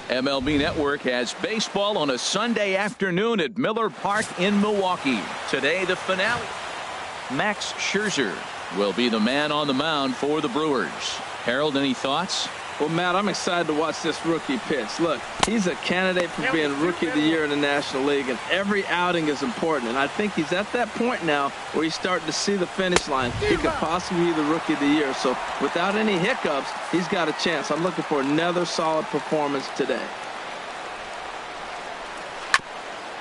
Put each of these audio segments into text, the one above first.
MLB Network has baseball on a Sunday afternoon at Miller Park in Milwaukee. Today, the finale. Max Scherzer will be the man on the mound for the Brewers. Harold, any thoughts? Well, Matt, I'm excited to watch this rookie pitch. Look, he's a candidate for being Rookie of the Year in the National League, and every outing is important. And I think he's at that point now where he's starting to see the finish line. He could possibly be the Rookie of the Year. So without any hiccups, he's got a chance. I'm looking for another solid performance today.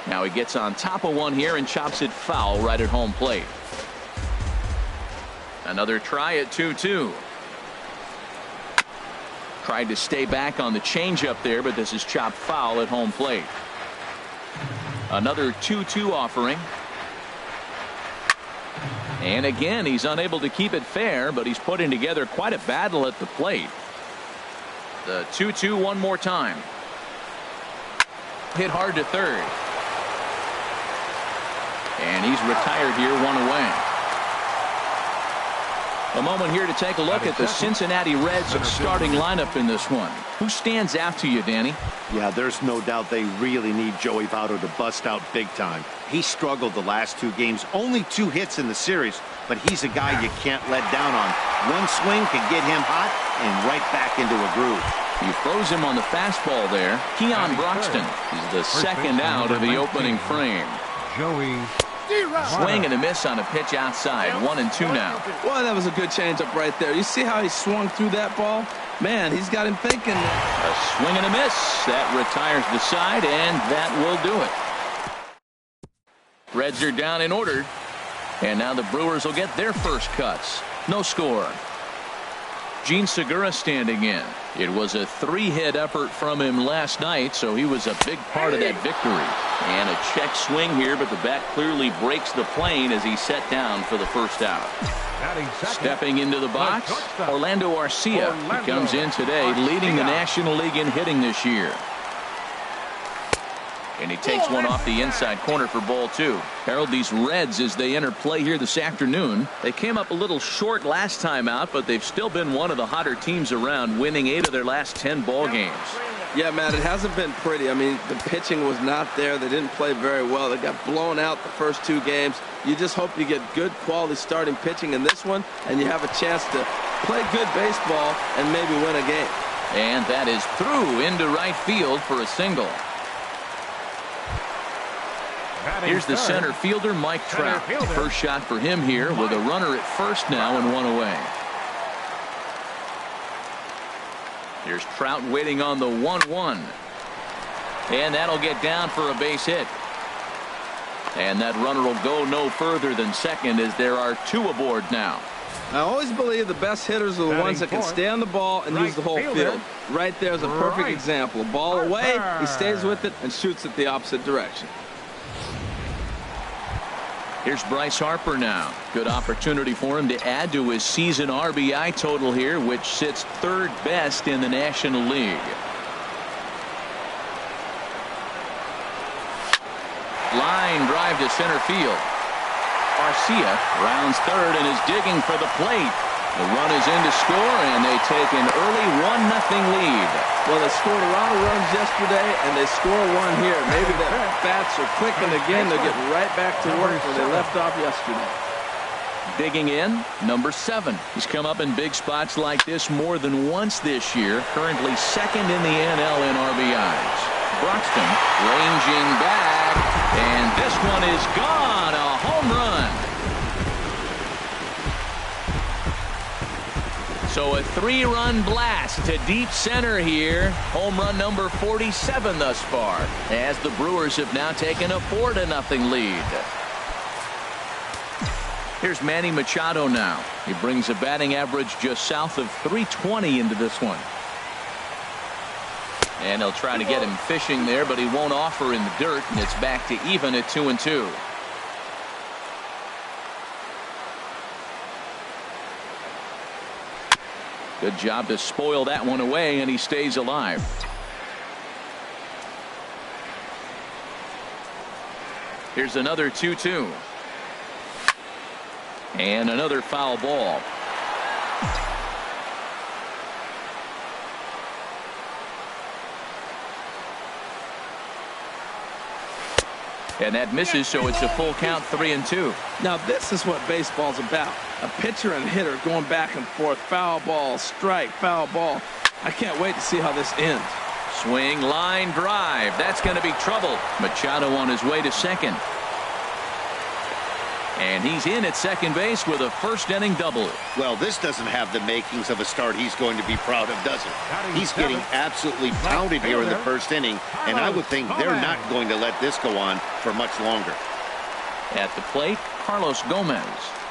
Now he gets on top of one here and chops it foul right at home plate. Another try at 2-2. Tried to stay back on the changeup there, but this is chopped foul at home plate. Another 2-2 offering. And again, he's unable to keep it fair, but he's putting together quite a battle at the plate. The 2-2 one more time. Hit hard to third. And he's retired here, one away. A moment here to take a look at the Cincinnati Reds starting lineup in this one. Who stands out to you, Danny? Yeah, there's no doubt they really need Joey Votto to bust out big time. He struggled the last 2 games, only 2 hits in the series, but he's a guy you can't let down on. One swing can get him hot and right back into a groove. You froze him on the fastball there. Keon Broxton is the second out of the opening frame. Joey. Swing and a miss on a pitch outside. 1-2 now. Well, that was a good changeup right there. You see how he swung through that ball? Man, he's got him thinking. A swing and a miss. That retires the side, and that will do it. Reds are down in order. And now the Brewers will get their first cuts. No score. Gene Segura standing in. It was a 3-hit effort from him last night, so he was a big part of that victory. And a check swing here, but the bat clearly breaks the plane as he's set down for the first out. Stepping into the box, Orlando Arcia. He comes in today leading the National League in hitting this year. And he takes one off the inside corner for ball 2. Harold, these Reds, as they enter play here this afternoon, they came up a little short last time out, but they've still been one of the hotter teams around, winning 8 of their last 10 ball games. Yeah, Matt, it hasn't been pretty. I mean, the pitching was not there. They didn't play very well. They got blown out the first 2 games. You just hope you get good quality starting pitching in this one, and you have a chance to play good baseball and maybe win a game. And that is through into right field for a single. Here's the center fielder, Mike Trout. First shot for him here with a runner at first now and 1 away. Here's Trout waiting on the 1-1. And that'll get down for a base hit. And that runner will go no further than second as there are 2 aboard now. I always believe the best hitters are the ones that can stay on the ball and use the whole field. Right there is a perfect example. Ball away, he stays with it and shoots it the opposite direction. Here's Bryce Harper now. Good opportunity for him to add to his season RBI total here, which sits 3rd best in the National League. Line drive to center field. Arcia rounds 3rd and is digging for the plate. The run is in to score, and they take an early 1-0 lead. Well, they scored a lot of runs yesterday, and they score 1 here. Maybe the bats are clicking again. They'll get right back to work where they left off yesterday. Digging in, number 7. He's come up in big spots like this more than once this year. Currently 2nd in the NL in RBIs. Broxton ranging back, and this one is gone. A home run. So a 3-run blast to deep center here. Home run number 47 thus far, as the Brewers have now taken a 4-0 lead. Here's Manny Machado now. He brings a batting average just south of 320 into this one. And they'll try to get him fishing there, but he won't offer in the dirt, and it's back to even at 2-2. Good job to spoil that one away, and he stays alive. Here's another 2-2. And another foul ball. And that misses, so it's a full count, 3-2. Now this is what baseball's about. A pitcher and hitter going back and forth. Foul ball, strike, foul ball. I can't wait to see how this ends. Swing, line, drive. That's going to be trouble. Machado on his way to second. And he's in at second base with a first-inning double. Well, this doesn't have the makings of a start he's going to be proud of, does it? He's getting absolutely pounded here in the first inning, and I would think they're not going to let this go on for much longer. At the plate, Carlos Gomez.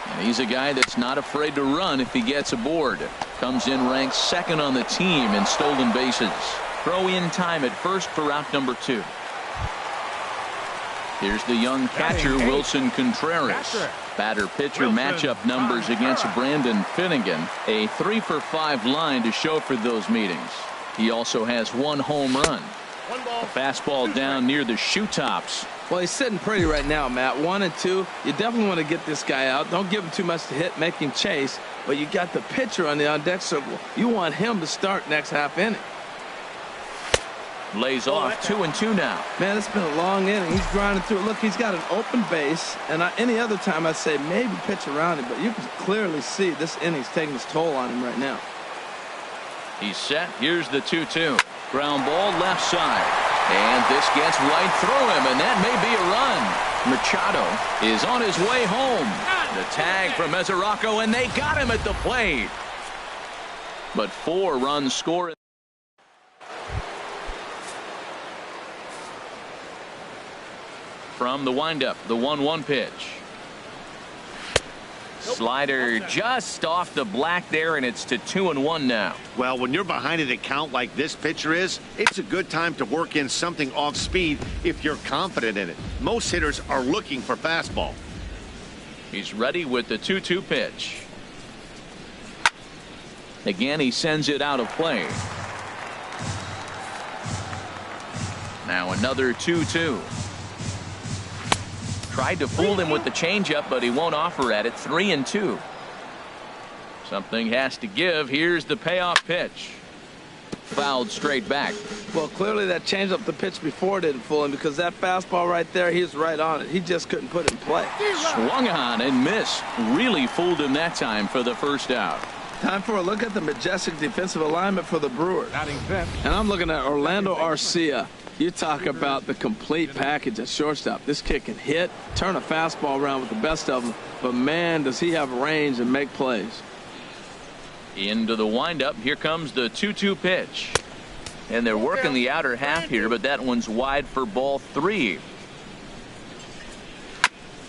And he's a guy that's not afraid to run if he gets aboard. Comes in ranked second on the team in stolen bases. Throw in time at first for out number 2. Here's the young catcher, Wilson Contreras. Batter-pitcher matchup numbers against Brandon Finnegan. A 3-for-5 line to show for those meetings. He also has 1 home run. A fastball down near the shoe tops. Well, he's sitting pretty right now, Matt. 1 and 2. You definitely want to get this guy out. Don't give him too much to hit, make him chase. But you got the pitcher on the on-deck circle. You want him to start next half inning. Lays off 2-2 now. Man, it's been a long inning. He's grinding through it. Look, he's got an open base. And any other time I'd say maybe pitch around him. But you can clearly see this inning's taking its toll on him right now. He's set. Here's the 2-2. Ground ball left side. And this gets right through him. And that may be a run. Machado is on his way home. The tag from Mesoraco, and they got him at the plate. But 4 runs scored. From the windup, the 1-1 pitch. Slider just off the black there, and it's to 2-1 now. Well, when you're behind an account like this pitcher is, it's a good time to work in something off speed if you're confident in it. Most hitters are looking for fastball. He's ready with the 2-2 pitch. Again, he sends it out of play. Now another 2-2. Tried to fool him with the changeup, but he won't offer at it. 3-2. Something has to give. Here's the payoff pitch. Fouled straight back. Well, clearly that changeup the pitch before didn't fool him, because that fastball right there, he was right on it. He just couldn't put it in play. Swung on and missed. Really fooled him that time for the first out. Time for a look at the majestic defensive alignment for the Brewers. And I'm looking at Orlando Arcia. You talk about the complete package at shortstop. This kid can hit, turn a fastball around with the best of them, but man, does he have range and make plays. Into the windup. Here comes the 2-2 pitch. And they're working the outer half here, but that one's wide for ball 3.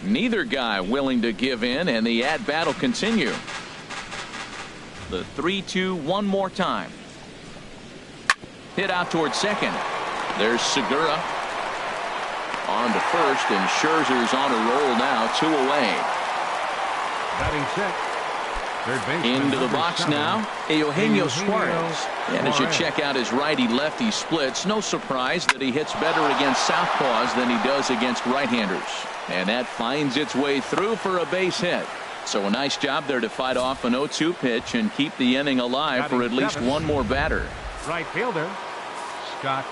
Neither guy willing to give in, and the at-bat will continue. The 3-2 one more time. Hit out towards second. There's Segura on to first, and Scherzer's on a roll now, 2 away. Batting set. Into the box now, Eugenio Suarez. And as you check out his righty-lefty splits, no surprise that he hits better against southpaws than he does against right-handers. And that finds its way through for a base hit. So a nice job there to fight off an 0-2 pitch and keep the inning alive for at least one more batter. Right fielder, Scott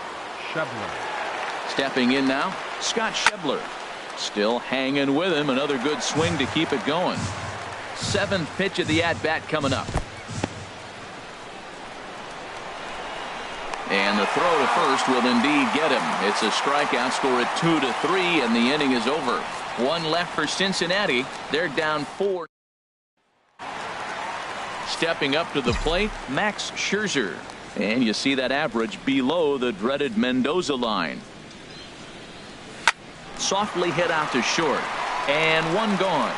Schebler. Stepping in now, Scott Schebler. Still hanging with him. Another good swing to keep it going. 7th pitch of the at-bat coming up. And the throw to first will indeed get him. It's a strikeout, score at 2-3, and the inning is over. 1 left for Cincinnati. They're down 4. Stepping up to the plate, Max Scherzer. And you see that average below the dreaded Mendoza line. Softly hit out to short. And 1 gone.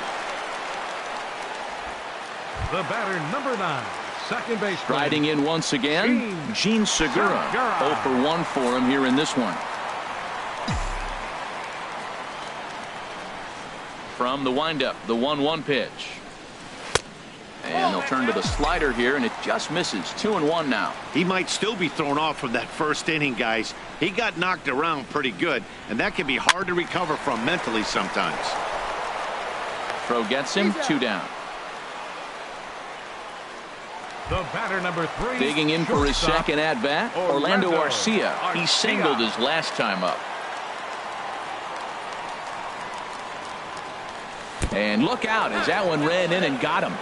The batter, number 9, second base. Riding in once again, Gene Segura. 0 for 1 for him here in this one. From the windup, the 1-1 pitch. And they'll turn to the slider here, and it just misses. 2-1 now. He might still be thrown off from that first inning, guys. He got knocked around pretty good, and that can be hard to recover from mentally sometimes. Throw gets him, 2 down. The batter, number 3. Digging in for his second at-bat, Orlando Arcia. He singled his last time up. And look out as that one ran in and got him.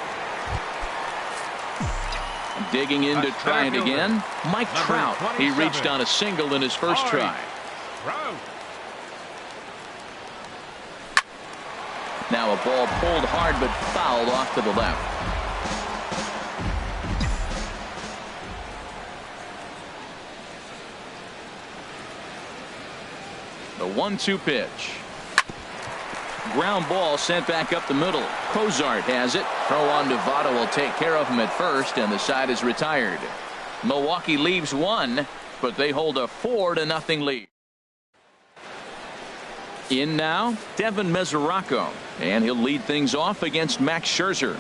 Digging in to try it again. Mike Trout. He reached on a single in his first try. Now a ball pulled hard but fouled off to the left. The 1-2 pitch. Ground ball sent back up the middle. Cozart has it. Throw on Nevada will take care of him at first, and the side is retired. Milwaukee leaves one, but they hold a 4-0 lead. In now, Devin Mesoraco, and he'll lead things off against Max Scherzer.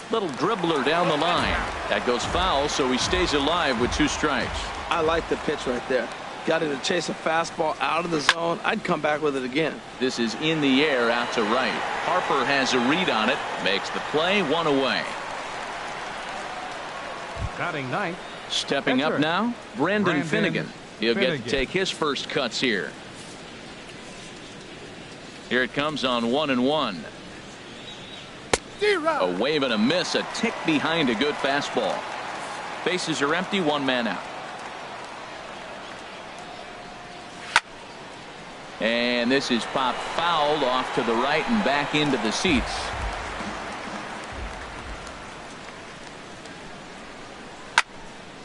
Little dribbler down the line. That goes foul, so he stays alive with 2 strikes. I like the pitch right there. Got him to chase a fastball out of the zone. I'd come back with it again. This is in the air out to right. Harper has a read on it. Makes the play, 1 away. Batting ninth. Stepping up now, Brandon Finnegan. He'll get to take his first cuts here. Here it comes on 1-1. A wave and a miss, a tick behind a good fastball. Bases are empty, 1 man out. And this is popped fouled off to the right and back into the seats.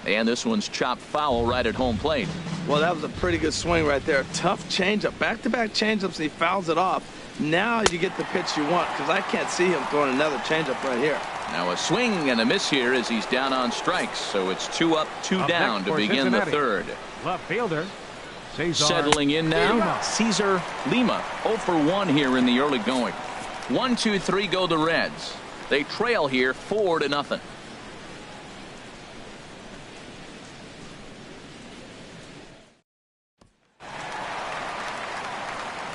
And this one's chopped foul right at home plate. Well, that was a pretty good swing right there. Tough changeup. Back-to-back changeups, and he fouls it off. Now you get the pitch you want, because I can't see him throwing another changeup right here. Now a swing and a miss here as he's down on strikes. So it's 2 up, 2 down to begin the third. Left fielder. Cesar Settling in now, Lima. Cesar Lima. 0 for 1 here in the early going. 1, 2, 3 go the Reds. They trail here 4-0.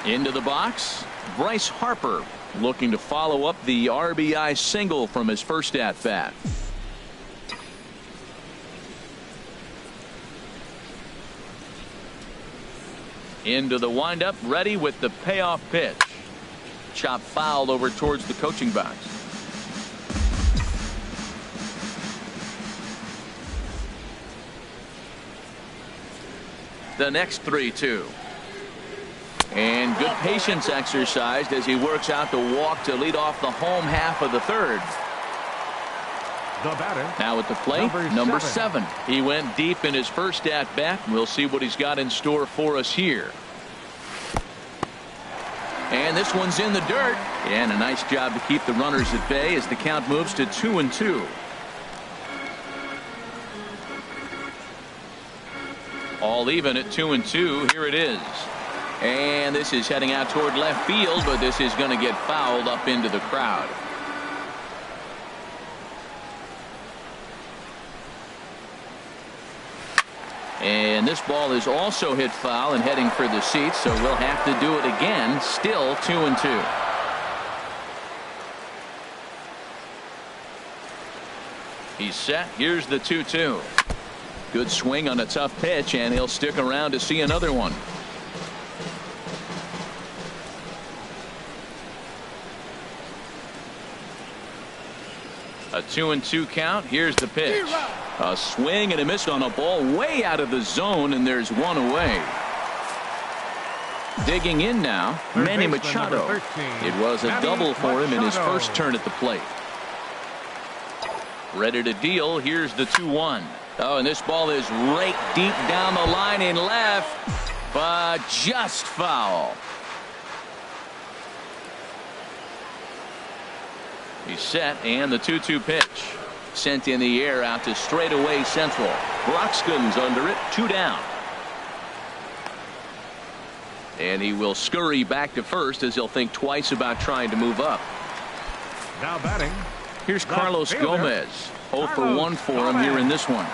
Into the box, Bryce Harper looking to follow up the RBI single from his first at-bat. Into the windup, ready with the payoff pitch. Chop fouled over towards the coaching box. The next 3-2. And good patience exercised as he works out the walk to lead off the home half of the third. The batter. Now at the plate, number 7. He went deep in his first at-bat. We'll see what he's got in store for us here. And this one's in the dirt. And a nice job to keep the runners at bay as the count moves to 2-2. All even at 2-2. Here it is. And this is heading out toward left field, but this is going to get fouled up into the crowd. And this ball is also hit foul and heading for the seats, so we'll have to do it again. Still 2-2. He's set. Here's the 2-2. Good swing on a tough pitch, and he'll stick around to see another one. A 2-2 count. Here's the pitch. A swing and a miss on a ball way out of the zone, and there's 1 away. Digging in now, Manny Machado. It was a double for him in his first turn at the plate. Ready to deal. Here's the 2-1. Oh, and this ball is raked deep down the line in left, but just foul. He's set, and the 2-2 pitch. Sent in the air out to straightaway central. Broxton's under it, 2 down. And he will scurry back to first as he'll think twice about trying to move up. Now batting. Here's Carlos Gomez. 0 for 1 for him here in this one.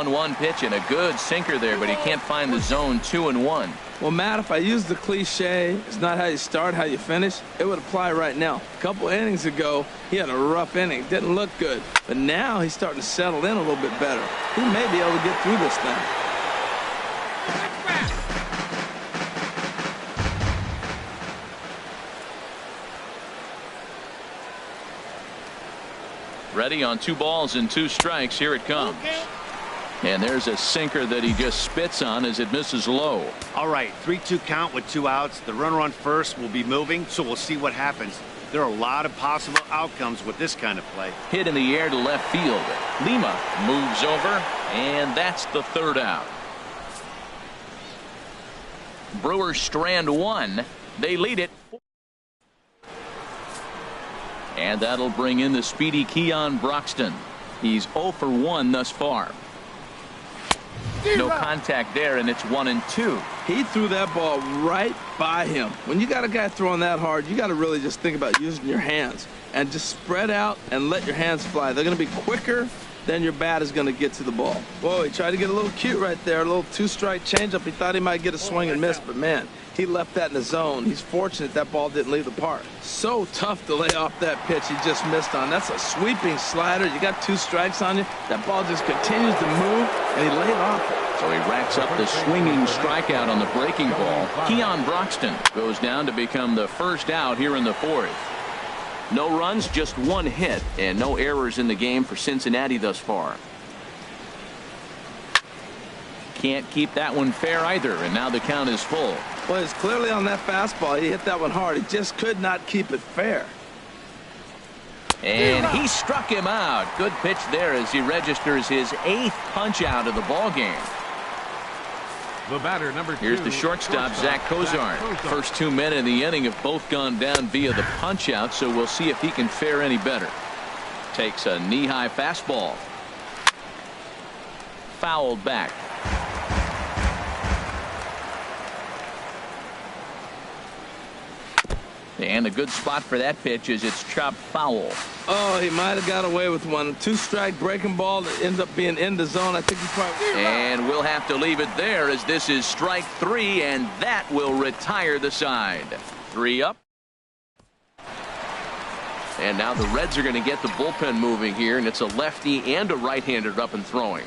1-1 pitch and a good sinker there, but he can't find the zone. 2-1. Well, Matt, if I use the cliche, it's not how you start, how you finish, it would apply right now. A couple innings ago, he had a rough inning. Didn't look good. But now he's starting to settle in a little bit better. He may be able to get through this thing. Ready on 2 balls and 2 strikes. Here it comes. And there's a sinker that he just spits on as it misses low. All right, 3-2 count with 2 outs. The runner on first will be moving, so we'll see what happens. There are a lot of possible outcomes with this kind of play. Hit in the air to left field. Lima moves over, and that's the 3rd out. Brewers strand 1. They lead it. And that'll bring in the speedy Keon Broxton. He's 0 for 1 thus far. No contact there, and it's 1-2. He threw that ball right by him. When you got a guy throwing that hard, you got to really just think about using your hands and just spread out and let your hands fly. They're going to be quicker than your bat is going to get to the ball. Whoa, he tried to get a little cute right there, a little 2-strike changeup. He thought he might get a swing and miss, but man, he left that in the zone. He's fortunate that ball didn't leave the park. So tough to lay off that pitch he just missed on. That's a sweeping slider. You got 2 strikes on you. That ball just continues to move, and he laid off it. So he racks up the swinging strikeout on the breaking ball. Keon Broxton goes down to become the 1st out here in the 4th. No runs, just 1 hit, and no errors in the game for Cincinnati thus far. Can't keep that one fair either, and now the count is full. Well, it's clearly on that fastball. He hit that one hard. He just could not keep it fair. And he struck him out. Good pitch there as he registers his 8th punch out of the ball game. The batter, number 2. Here's the shortstop, Zach Cozart. First 2 men in the inning have both gone down via the punch out, so we'll see if he can fare any better. Takes a knee-high fastball. Fouled back. And a good spot for that pitch is it's chopped foul. Oh, he might have got away with one. 2-strike breaking ball that ends up being in the zone. I think he probably. And we'll have to leave it there as this is strike 3, and that will retire the side. 3 up. And now the Reds are going to get the bullpen moving here, and it's a lefty and a right-hander up and throwing.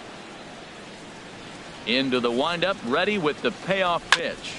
Into the windup, ready with the payoff pitch.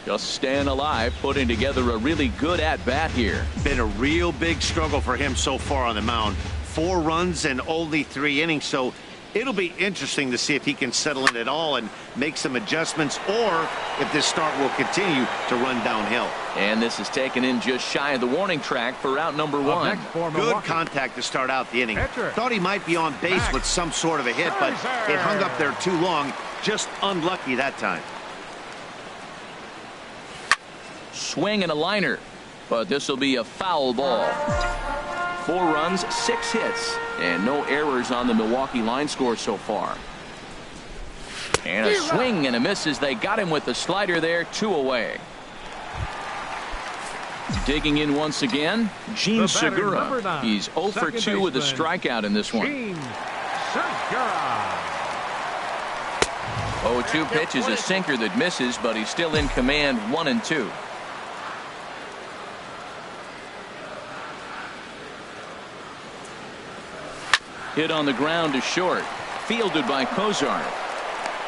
Just staying alive, putting together a really good at-bat here. Been a real big struggle for him so far on the mound. 4 runs and only 3 innings, so it'll be interesting to see if he can settle in at all and make some adjustments, or if this start will continue to run downhill. And this is taken in just shy of the warning track for out number 1. Good contact to start out the inning. Pitcher. Thought he might be on base with some sort of a hit, but it hung up there too long. Just unlucky that time. Swing and a liner, but this will be a foul ball. 4 runs, 6 hits, and no errors on the Milwaukee line score so far. And a swing and a miss as they got him with the slider there. 2 away. Digging in once again, Gene Segura. He's 0 for 2 with a strikeout in this one. Gene Segura. 0-2 pitch is a sinker that misses, but he's still in command. 1-2. Hit on the ground to short. Fielded by Cozart.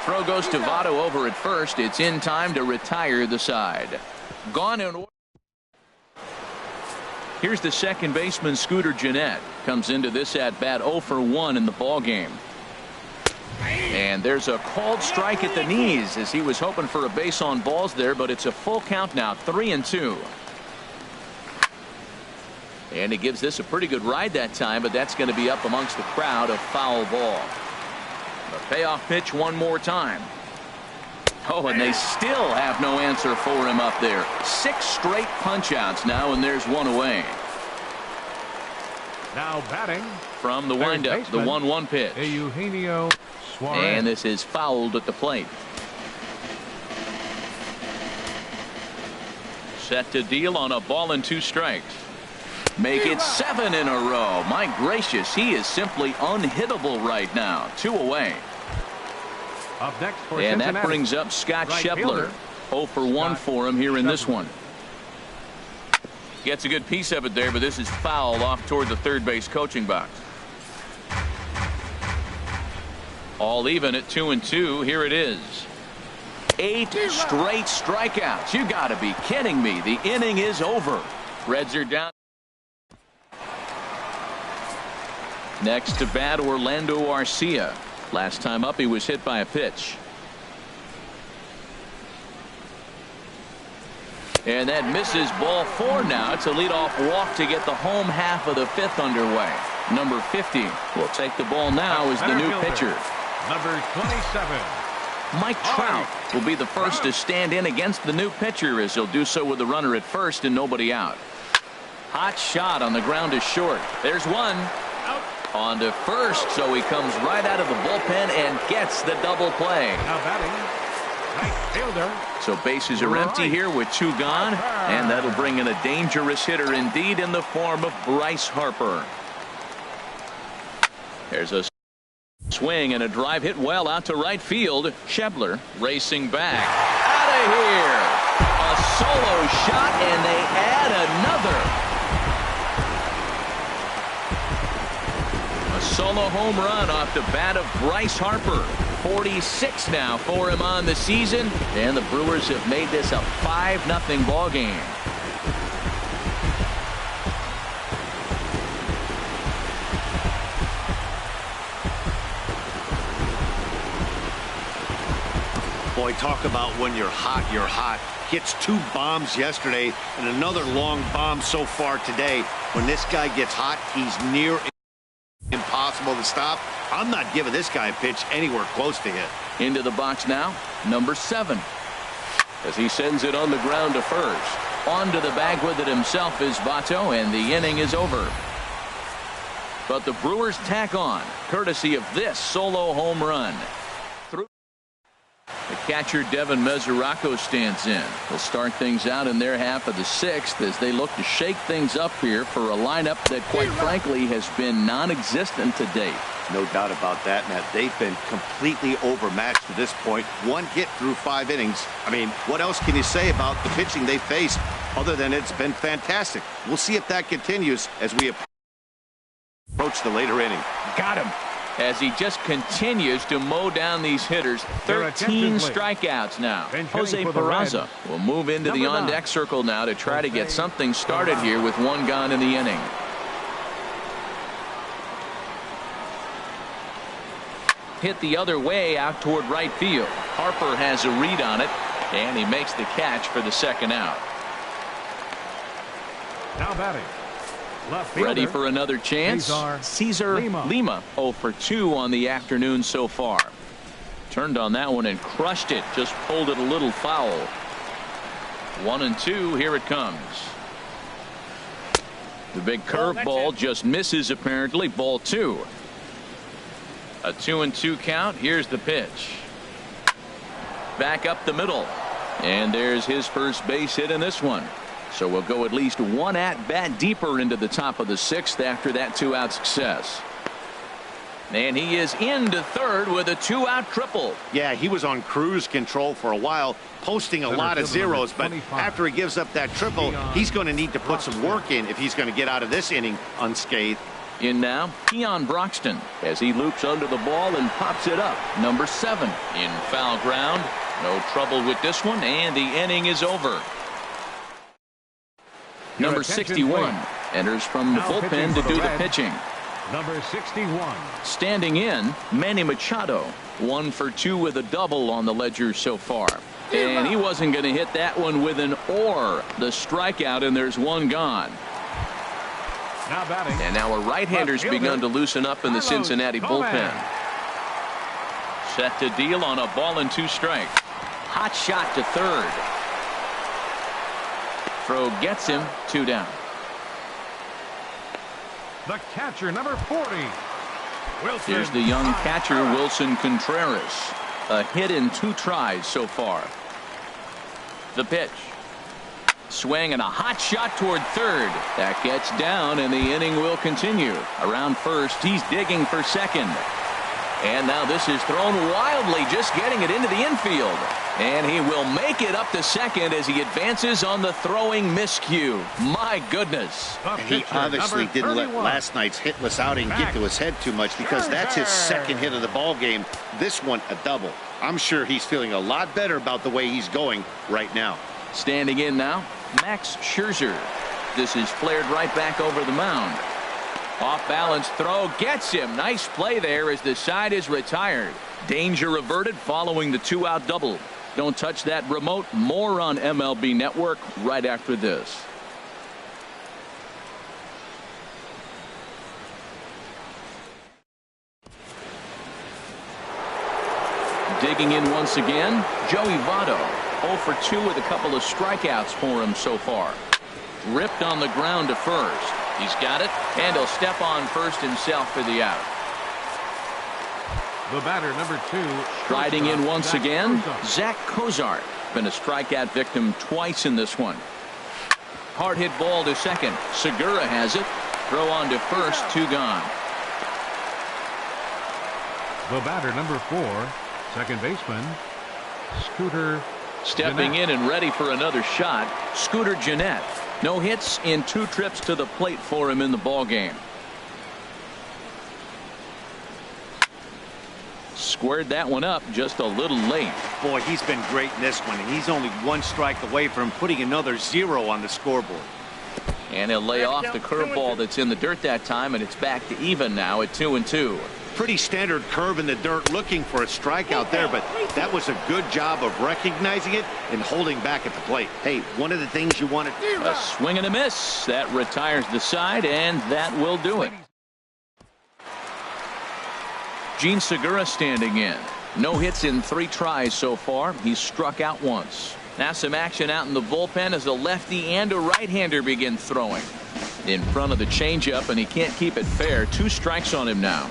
Throw goes to Votto over at first. It's in time to retire the side. Gone in order. Here's the second baseman, Scooter Gennett. Comes into this at bat 0 for 1 in the ball game. And there's a called strike at the knees as he was hoping for a base on balls there, but it's a full count now. 3-2. And he gives this a pretty good ride that time, but that's going to be up amongst the crowd. A foul ball. The payoff pitch one more time. Oh, and they still have no answer for him up there. 6 straight punch outs now, and there's 1 away. Now batting from the windup, the 1-1 pitch. Eugenio Suarez. And this is fouled at the plate. Set to deal on a ball and 2 strikes. Make it 7 in a row. My gracious, he is simply unhittable right now. 2 away. Up next for And Cincinnati, that brings up Scott right Schebler. fielder, 0 for 1 Scott for him here in this Schebler. one. Gets a good piece of it there, but this is foul off toward the third base coaching box. All even at 2-2. Here it is. 8 straight strikeouts. You got to be kidding me. The inning is over. Reds are down. Next to bat, Orlando Arcia. Last time up, he was hit by a pitch. And that misses, ball 4 now. It's a leadoff walk to get the home half of the 5th underway. Number 50 will take the ball now as the new pitcher. Number 27. Mike Trout will be the first to stand in against the new pitcher, as he'll do so with the runner at first and nobody out. Hot shot on the ground to short. There's one. On to first, so he comes right out of the bullpen and gets the double play. Now batting, right fielder. So bases are empty here with 2 gone, and that'll bring in a dangerous hitter indeed in the form of Bryce Harper. There's a swing and a drive hit well out to right field. Schebler racing back. Out of here. A solo shot, and they add another. A solo home run off the bat of Bryce Harper. 46 now for him on the season, and the Brewers have made this a 5-0 ball game. Boy, talk about when you're hot, you're hot. Hits 2 bombs yesterday and another long bomb so far today. When this guy gets hot, he's near impossible to stop. I'm not giving this guy a pitch anywhere close to hit. Into the box now, number 7. As he sends it on the ground to first. Onto the bag with it himself is Votto, and the inning is over. But the Brewers tack on, courtesy of this solo home run. The catcher Devin Mesoraco stands in. They'll start things out in their half of the 6th as they look to shake things up here for a lineup that quite frankly has been non-existent to date. No doubt about that, Matt. They've been completely overmatched to this point. 1 hit through 5 innings. I mean, what else can you say about the pitching they faced other than it's been fantastic? We'll see if that continues as we approach the later inning. Got him. As he just continues to mow down these hitters. 13 strikeouts now. Jose Peraza will move into the on-deck circle now to try to get something started here with 1 gone in the inning. Hit the other way out toward right field. Harper has a read on it, and he makes the catch for the 2nd out. Now batting, left fielder, ready for another chance. Cesar Lima 0 for 2 on the afternoon so far. Turned on that one and crushed it. Just pulled it a little foul. 1-2. Here it comes. The big curveball just misses apparently. Ball 2. A 2-2 count. Here's the pitch. Back up the middle. And there's his first base hit in this one. So we'll go at least 1 at-bat deeper into the top of the 6th after that 2-out success. And he is into third with a 2-out triple. Yeah, he was on cruise control for a while, posting a lot of zeros, but after he gives up that triple, he's going to need to put some work in if he's going to get out of this inning unscathed. In now, Keon Broxton as he loops under the ball and pops it up. Number 7 in foul ground. No trouble with this one, and the inning is over. Number 61 enters from the bullpen to do the pitching. Number 61. Standing in, Manny Machado. 1 for 2 with a double on the ledger so far. And he wasn't going to hit that one with an or. The strikeout, and there's 1 gone. Now batting. And now a right-hander's begun to loosen up in the Cincinnati bullpen. Set to deal on a ball and 2 strikes. Hot shot to third. Throw gets him. 2 down. The catcher, number 40. Wilson. Here's the young catcher, Wilson Contreras. A hit in 2 tries so far. The pitch. Swing and a hot shot toward third. That gets down, and the inning will continue. Around first, he's digging for second. And now this is thrown wildly, just getting it into the infield. And he will make it up to second as he advances on the throwing miscue. My goodness. He obviously didn't let last night's hitless outing get to his head too much, because that's his second hit of the ball game. This one a double. I'm sure he's feeling a lot better about the way he's going right now. Standing in now, Max Scherzer. This is flared right back over the mound. Off balance throw gets him. Nice play there as the side is retired. Danger averted following the 2-out double. Don't touch that remote. More on MLB Network right after this. Digging in once again, Joey Votto. 0 for 2 with a couple of strikeouts for him so far. Ripped on the ground to first. He's got it, and he'll step on first himself for the out. The batter, number 2. Striding in once again, Zach Cozart. Been a strikeout victim twice in this one. Hard hit ball to second. Segura has it. Throw on to first, 2 gone. The batter, number 4, second baseman, Scooter. Stepping in and ready for another shot, Scooter Gennett. No hits in 2 trips to the plate for him in the ball game. Squared that one up just a little late. Boy, he's been great in this one, and he's only 1 strike away from putting another 0 on the scoreboard. And he'll lay off the curveball that's in the dirt that time, and it's back to even now at 2-2. Pretty standard curve in the dirt, looking for a strikeout there, but that was a good job of recognizing it and holding back at the plate. Hey, one of the things you want to do. A swing and a miss. That retires the side, and that will do it. Gene Segura standing in. No hits in 3 tries so far. He's struck out once. Now some action out in the bullpen as a lefty and a right-hander begin throwing. In front of the changeup, and he can't keep it fair. 2 strikes on him now.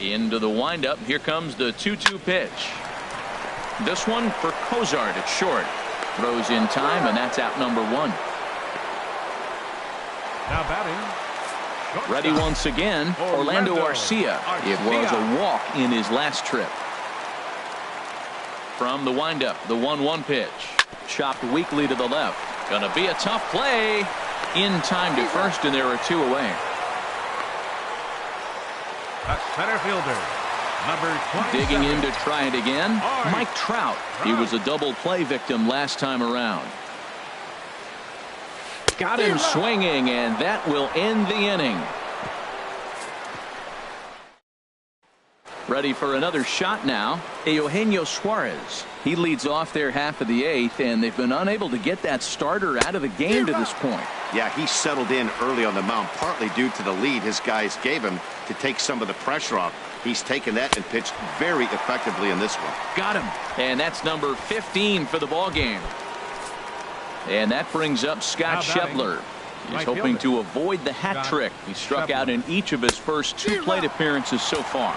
Into the windup. Here comes the 2-2 pitch. This one for Cozart at short. Throws in time, and that's out number 1. Now batting. Ready once again, Orlando Arcia. It was a walk in his last trip. From the windup, the 1-1 pitch. Chopped weakly to the left. Gonna be a tough play. In time to first, and there are 2 away. A center fielder, number 27. Digging in to try it again, Mike Trout. He was a double play victim last time around. Got him swinging, and that will end the inning. Ready for another shot now, Eugenio Suarez. He leads off their half of the 8th, and they've been unable to get that starter out of the game to this point. Yeah, he settled in early on the mound, partly due to the lead his guys gave him to take some of the pressure off. He's taken that and pitched very effectively in this one. Got him. And that's number 15 for the ball game. And that brings up Scott Schebler. He's hoping to avoid the hat trick. He struck out in each of his first 2 plate appearances so far.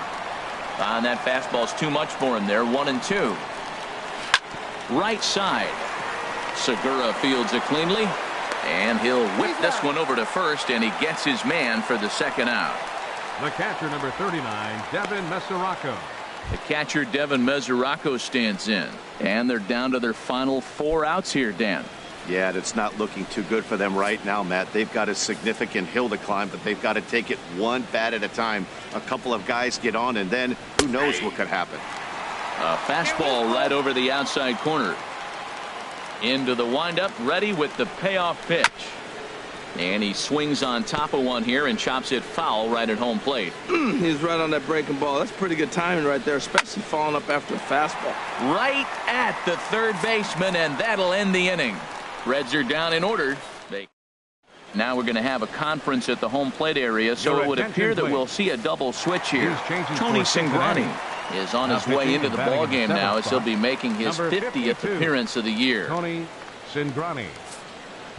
And that fastball's too much for him there. 1-2. Right side. Segura fields it cleanly. And he'll whip this one over to first, and he gets his man for the 2nd out. The catcher, number 39, Devin Mesoraco. The catcher, Devin Mesoraco, stands in. And they're down to their final 4 outs here, Dan. Yeah, it's not looking too good for them right now, Matt. They've got a significant hill to climb, but they've got to take it 1 bat at a time. A couple of guys get on, and then who knows what could happen. A fastball right over the outside corner. Into the windup, ready with the payoff pitch. And he swings on top of one here and chops it foul right at home plate. He's right on that breaking ball. That's pretty good timing right there, especially following up after a fastball. Right at the 3rd baseman, and that'll end the inning. Reds are down in order. Now we're going to have a conference at the home plate area, so it would appear that we'll see a double switch here. Tony Cingrani is on his way into the ball game now, as he'll be making his 50th appearance of the year. Tony Cingrani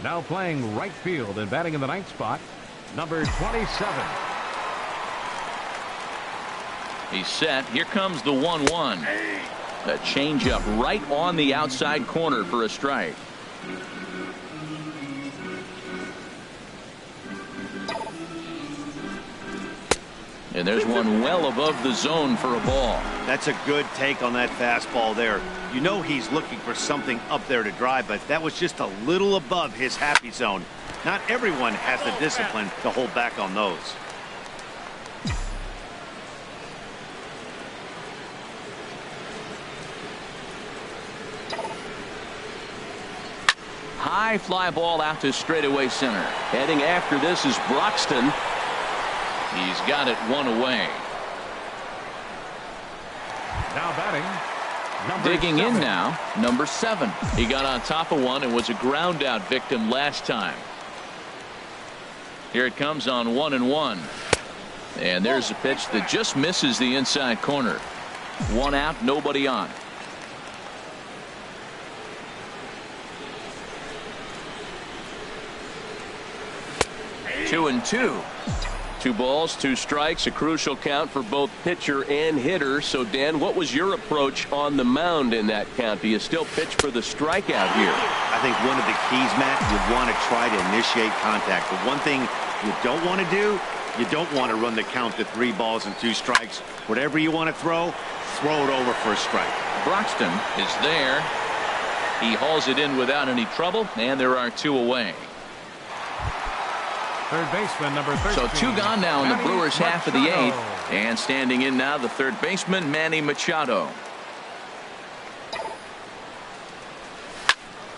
now playing right field and batting in the 9th spot, number 27. He's set. Here comes the 1-1. A changeup right on the outside corner for a strike. And there's one well above the zone for a ball. That's a good take on that fastball there. You know he's looking for something up there to drive, but that was just a little above his happy zone. Not everyone has the discipline to hold back on those. High fly ball out to straightaway center. Heading after this is Broxton. He's got it one away. Now batting, Digging 7. in now, number 7. He got on top of one and was a ground out victim last time. Here it comes on 1-1. And there's a pitch that just misses the inside corner. 1 out, nobody on. 2-2. 2 balls, 2 strikes, a crucial count for both pitcher and hitter. So, Dan, what was your approach on the mound in that count? Do you still pitch for the strikeout here? I think one of the keys, Matt, you want to try to initiate contact. The one thing you don't want to do, you don't want to run the count to 3 balls and 2 strikes. Whatever you want to throw it over for a strike. Broxton is there. He hauls it in without any trouble, and there are 2 away. Third baseman, number 13. So 2 gone now in the Manny Brewers' half of the Machado. 8th. And standing in now, the third baseman, Manny Machado.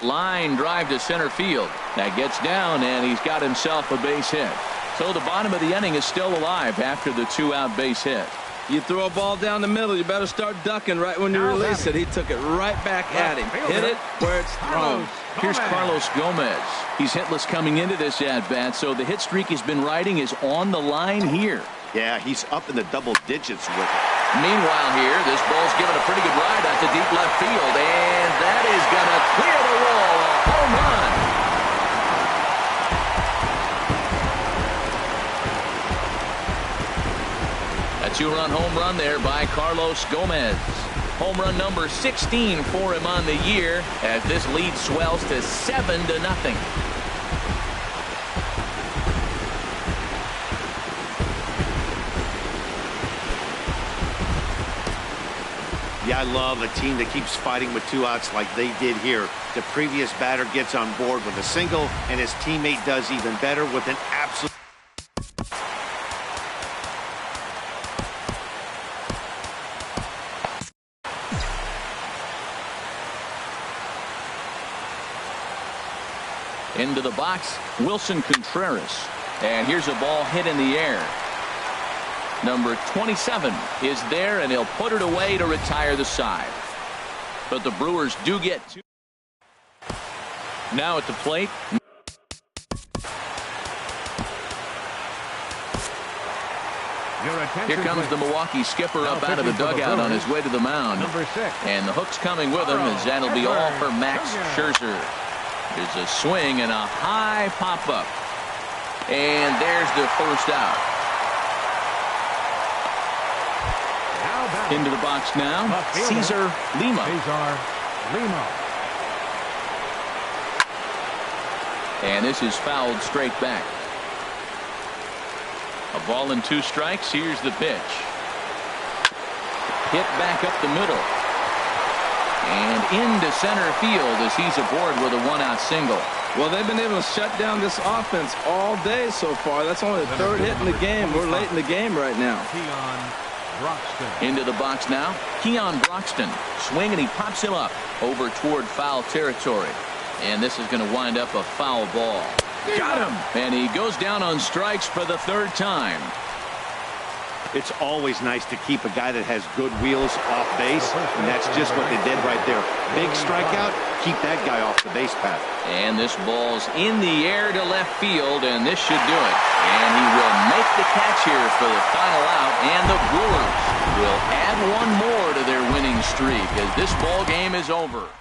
Line drive to center field. That gets down, and he's got himself a base hit. So the bottom of the inning is still alive after the 2-out base hit. You throw a ball down the middle, you better start ducking right when you release it. He took it right back at him. Hit it where it's thrown. Here's Carlos Gomez. He's hitless coming into this at-bat, so the hit streak he's been riding is on the line here. Yeah, he's up in the double digits with it. Meanwhile here, this ball's given a pretty good ride out to deep left field, and that is going to clear the wall. A home run. A 2-run home run there by Carlos Gomez. Home run number 16 for him on the year as this lead swells to 7-0. Yeah, I love a team that keeps fighting with 2 outs like they did here. The previous batter gets on board with a single, and his teammate does even better with an absolute. Into the box, Wilson Contreras. And here's a ball hit in the air. Number 27 is there, and he'll put it away to retire the side. But the Brewers do get 2. Now at the plate. Here comes the Milwaukee skipper up out of the dugout on his way to the mound. Number 6. And the hook's coming with him, as that'll be all for Max Scherzer. There's a swing and a high pop-up. And there's the first out. Into the box now, Cesar Lima. And this is fouled straight back. A ball and 2 strikes. Here's the pitch. Hit back up the middle. And into center field as he's aboard with a 1-out single. Well, they've been able to shut down this offense all day so far. That's only the 3rd hit in the game. We're late in the game right now. Into the box now, Keon Broxton. Swing, and he pops him up over toward foul territory. And this is going to wind up a foul ball. Got him! And he goes down on strikes for the 3rd time. It's always nice to keep a guy that has good wheels off base, and that's just what they did right there. Big strikeout, keep that guy off the base path. And this ball's in the air to left field, and this should do it. And he will make the catch here for the final out, and the Brewers will add 1 more to their winning streak as this ball game is over.